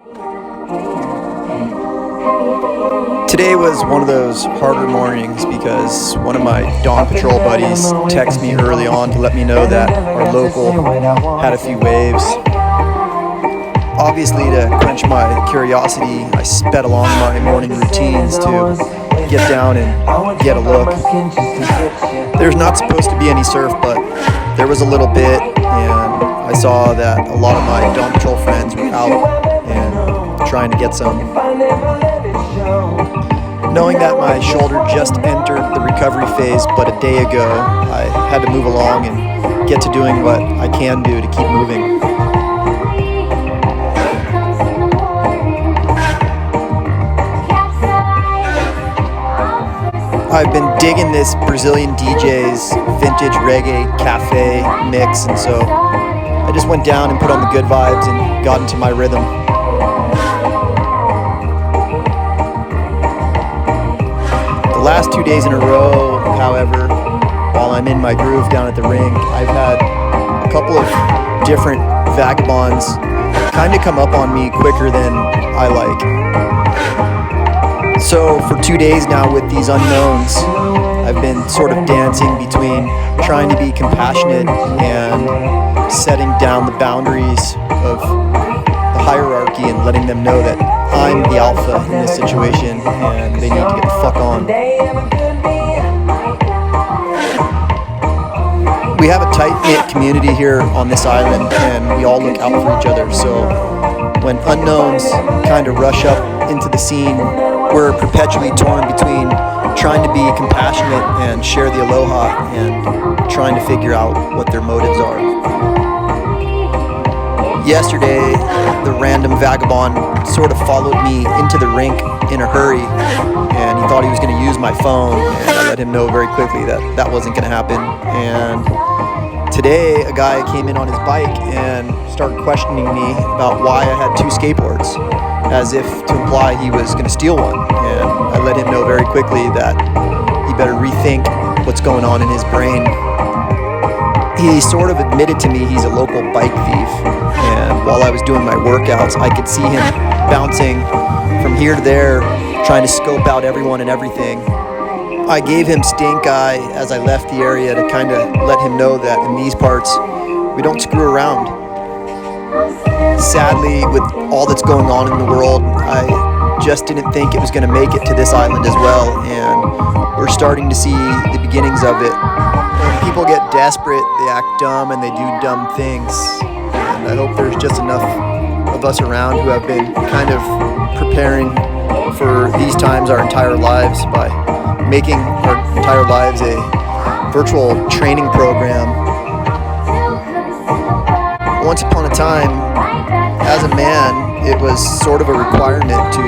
Today was one of those harder mornings because one of my dawn patrol buddies texted me early on to let me know that our local had a few waves. Obviously, to quench my curiosity, I sped along my morning routines to get down and get a look. There's not supposed to be any surf, but there was a little bit, and I saw that a lot of my dawn patrol friends were out and trying to get some. Knowing that my shoulder just entered the recovery phase but a day ago, I had to move along and get to doing what I can do to keep moving. I've been digging this Brazilian DJ's vintage reggae cafe mix, and so I just went down and put on the good vibes and got into my rhythm. The last 2 days in a row, however, while I'm in my groove down at the rink, I've had a couple of different vagabonds kind of come up on me quicker than I like. So for 2 days now with these unknowns, I've been sort of dancing between trying to be compassionate and setting down the boundaries of the hierarchy and letting them know that I'm the alpha in this situation and they need to get the fuck on. We have a tight-knit community here on this island and we all look out for each other, so when unknowns kind of rush up into the scene, we're perpetually torn between trying to be compassionate and share the aloha and trying to figure out what their motives are. Yesterday, the random vagabond sort of followed me into the rink in a hurry, and he thought he was going to use my phone, and I let him know very quickly that that wasn't going to happen. And today, a guy came in on his bike and started questioning me about why I had two skateboards, as if to imply he was going to steal one. And I let him know very quickly that he better rethink what's going on in his brain. He sort of admitted to me he's a local bike thief, and while I was doing my workouts, I could see him bouncing from here to there, trying to scope out everyone and everything. I gave him stink eye as I left the area to kind of let him know that in these parts, we don't screw around. Sadly, with all that's going on in the world, I just didn't think it was going to make it to this island as well, and we're starting to see the beginnings of it. When people get desperate, they act dumb and they do dumb things, and I hope there's just enough of us around who have been kind of preparing for these times our entire lives by making our entire lives a virtual training program. Once upon a time, as a man, it was sort of a requirement to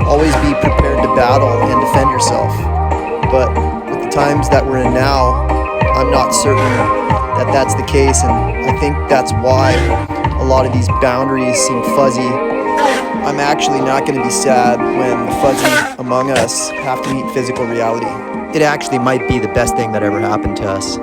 always be prepared to battle and defend yourself. But with the times that we're in now, I'm not certain that that's the case, and I think that's why a lot of these boundaries seem fuzzy. I'm actually not going to be sad when the fuzzy among us have to meet physical reality. It actually might be the best thing that ever happened to us.